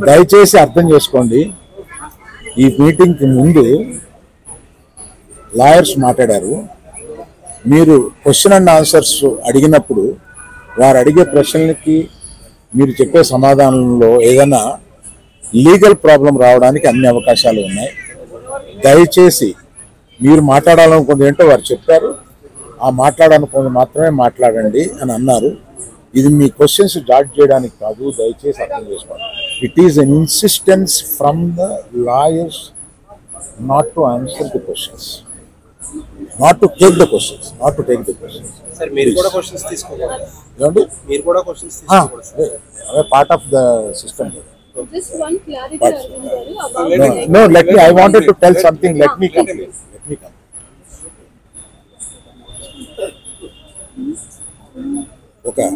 దయచేసి అర్థం చేసుకోండి, ఈ మీటింగ్కి ముందు లాయర్స్ మాట్లాడారు. మీరు క్వశ్చన్ అండ్ ఆన్సర్స్ అడిగినప్పుడు వారు అడిగే ప్రశ్నలకి మీరు చెప్పే సమాధానంలో ఏదైనా లీగల్ ప్రాబ్లం రావడానికి అన్ని అవకాశాలు ఉన్నాయి. దయచేసి మీరు మాట్లాడాలనుకుంది ఏంటో వారు చెప్పారు, ఆ మాట్లాడాలనుకుంది మాత్రమే మాట్లాడండి అని అన్నారు. ఇది మీ క్వశ్చన్స్ జాడ్జ్ చేయడానికి కాదు, దయచేసి అర్థం చేసుకోండి. It is an insistence from the lawyers not to answer the questions, not to take the questions. Sir, మీరు కూడా క్వశ్చన్స్ తీసుకోవాలి. ఏమండి? మీరు కూడా క్వశ్చన్స్ తీసుకోవాలి. అదే part of the system. Just one clarity, Arvind garu, about No, let me. I wanted to tell something. Let me come. Okay.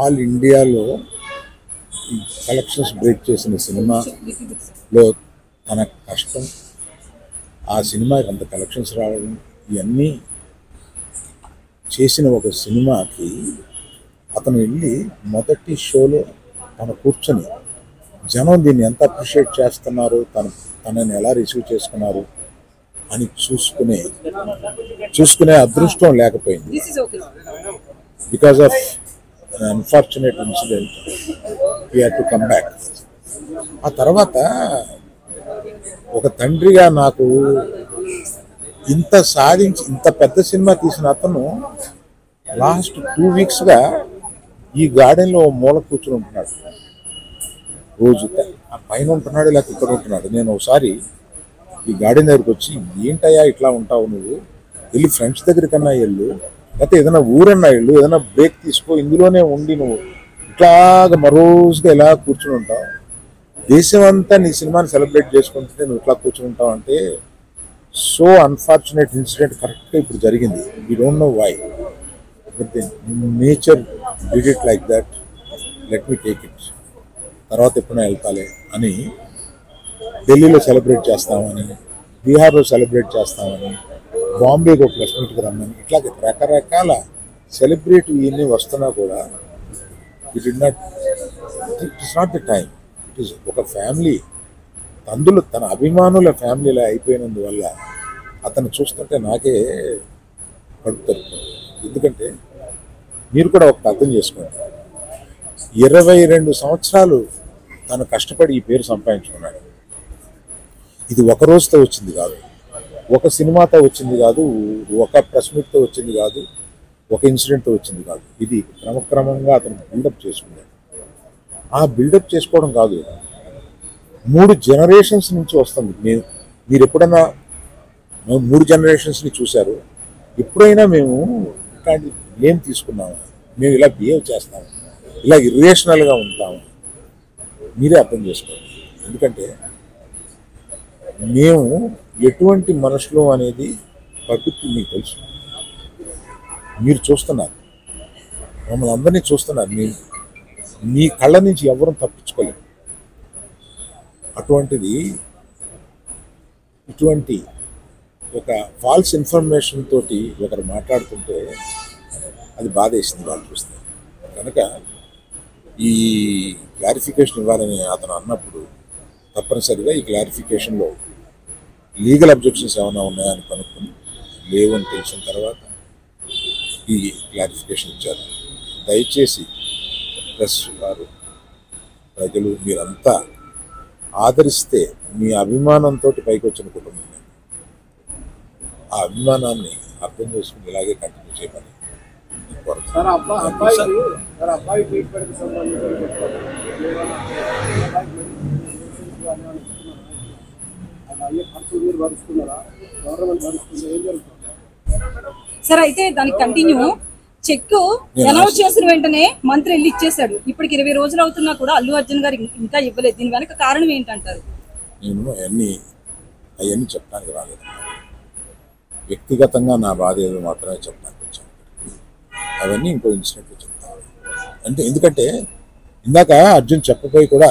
All ఇండియాలో ఈ కలెక్షన్స్ బ్రేక్ చేసిన సినిమాలో తన కష్టం, ఆ సినిమాకి అంత కలెక్షన్స్ రావడం, ఇవన్నీ చేసిన ఒక సినిమాకి అతను వెళ్ళి మొదటి షోలో తను కూర్చొని జనం దీన్ని ఎంత అప్రిషియేట్ చేస్తున్నారు, తనని ఎలా రిసీవ్ చేసుకున్నారు అని చూసుకునే అదృష్టం లేకపోయింది. Because of unfortunate incident he had to come back. ఆ తర్వాత ఒక తండ్రిగా నాకు ఇంత సాధించి ఇంత పెద్ద సినిమా తీసిన అతను లాస్ట్ 2 వీక్స్గా ఈ గార్డెన్లో మూల కూర్చుని ఉంటున్నాడు. రోజు ఆ పైన ఉంటున్నాడు, లేకపోతే ఇక్కడ ఉంటున్నాడు. నేను ఒకసారి ఈ గార్డెన్ దగ్గరికి వచ్చి, ఏంటయ్యా ఇట్లా ఉంటావు నువ్వు, వెళ్ళి ఫ్రెండ్స్ దగ్గర కన్నా వెళ్ళు, లేకపోతే ఏదైనా ఊరన్నా వెళ్ళు, ఏదైనా బ్రేక్ తీసుకో, ఇందులోనే ఉండి నువ్వు ఇట్లాగా మరోజుగా ఎలా కూర్చుని ఉంటావు, దేశం అంతా నీ సినిమాని సెలబ్రేట్ చేసుకుంటుంటే నువ్వు ఇట్లా కూర్చుని ఉంటావు అంటే, సో అన్ఫార్చునేట్ ఇన్సిడెంట్ కరెక్ట్గా ఇప్పుడు జరిగింది. We don't know why, but nature did it like that, let me take it, తర్వాత ఎప్పుడైనా వెళ్తాలే అని ఢిల్లీలో సెలబ్రేట్ చేస్తామని, బీహార్లో సెలబ్రేట్ చేస్తామని, బాంబేకి ఒక ప్రెస్ మీట్కి రమ్మని, ఇట్లా రకరకాల సెలబ్రేటివ్ ఇవన్నీ వస్తున్నా కూడా it it's not the time. It is ఒక ఫ్యామిలీ, అందులో తన అభిమానుల ఫ్యామిలీలో అయిపోయినందువల్ల అతను చూస్తుంటే నాకే పడుతుంది. ఎందుకంటే మీరు కూడా ఒకటి అర్థం చేసుకోండి, 22 సంవత్సరాలు తను కష్టపడి ఈ పేరు సంపాదించుకున్నాడు. ఇది ఒక రోజుతో వచ్చింది కాదు, ఒక సినిమాతో వచ్చింది కాదు, ఒక ప్రెస్ మీట్తో వచ్చింది కాదు, ఒక ఇన్సిడెంట్తో వచ్చింది కాదు. ఇది క్రమక్రమంగా అతను బిల్డప్ చేసుకున్నాడు. ఆ బిల్డప్ చేసుకోవడం కాదు, 3 జనరేషన్స్ నుంచి వస్తుంది. మీరు ఎప్పుడైనా 3 జనరేషన్స్ని చూశారు? ఎప్పుడైనా మేము ఇట్లాంటి నేమ్ తీసుకున్నాము, మేము ఇలా బిహేవ్ చేస్తాము, ఇలా ఇర్రేషనల్గా ఉంటాము? మీరే అర్థం చేసుకోండి. ఎందుకంటే మేము ఎటువంటి మనుషులు అనేది పబ్లిక్ మీకు తెలుసు, మీరు చూస్తున్నారు, మమ్మల్ని అందరినీ చూస్తున్నారు. మీ కళ్ళ నుంచి ఎవరూ తప్పించుకోలేరు. అటువంటిది ఇటువంటి ఒక ఫాల్స్ ఇన్ఫర్మేషన్ తోటి ఒకరు మాట్లాడుతుంటే అది బాధేసింది వాళ్ళు చూస్తే. కనుక ఈ క్లారిఫికేషన్ ఇవ్వాలని అతను అన్నప్పుడు తప్పనిసరిగా ఈ క్లారిఫికేషన్లో లీగల్ అబ్జెక్షన్స్ ఏమైనా ఉన్నాయని కనుక్కొని లేవని తెలిసిన తర్వాత ఈ క్లారిఫికేషన్ ఇచ్చారు. దయచేసి ప్రెస్ వారు, ప్రజలు మీరంతా ఆదరిస్తే, మీ అభిమానంతో పైకి వచ్చిన కుటుంబం, ఆ అభిమానాన్ని అర్థం చేసుకుని ఇలాగే కంటిన్యూ చేయమని సార్. అయితే దానికి కంటిన్యూ చెక్ అనౌన్స్ చేసిన వెంటనే మంత్రి వెళ్ళి ఇచ్చేసాడు. ఇప్పటికి 20 రోజులు అవుతున్నా కూడా అల్లు అర్జున్ గారు ఇంకా ఇవ్వలేదు. దీని వెనక కారణం ఏంటంటారు? నేను అవన్నీ చెప్పడానికి రాలేదు. వ్యక్తిగతంగా నా బాధ ఏదో మాత్రమే చెప్పడానికి వచ్చాను. అవన్నీ ఇంకో ఇన్సిడెంట్లో చెప్తాను. ఎందుకంటే ఇందాక అర్జున్ చెప్పబోయి కూడా,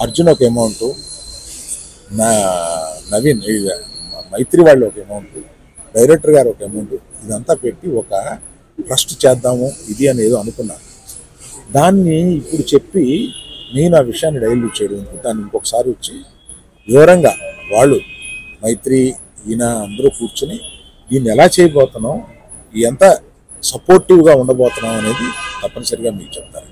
అర్జున్ ఒక అమౌంట్, నవీన్ మైత్రి వాళ్ళు ఒక అమౌంట్, డైరెక్టర్ గారు ఒక అమౌంట్, ఇదంతా పెట్టి ఒక ట్రస్ట్ చేద్దాము ఇది అని ఏదో అనుకున్నారు. దాన్ని ఇప్పుడు చెప్పి నేను ఆ విషయాన్ని డైల్యూట్ చేయడం, దాన్ని ఇంకొకసారి వచ్చి వివరంగా వాళ్ళు మైత్రి ఈయన అందరూ కూర్చొని దీన్ని ఎలా చేయబోతున్నాం, ఎంత సపోర్టివ్గా ఉండబోతున్నాం అనేది తప్పనిసరిగా మీకు చెప్తారు.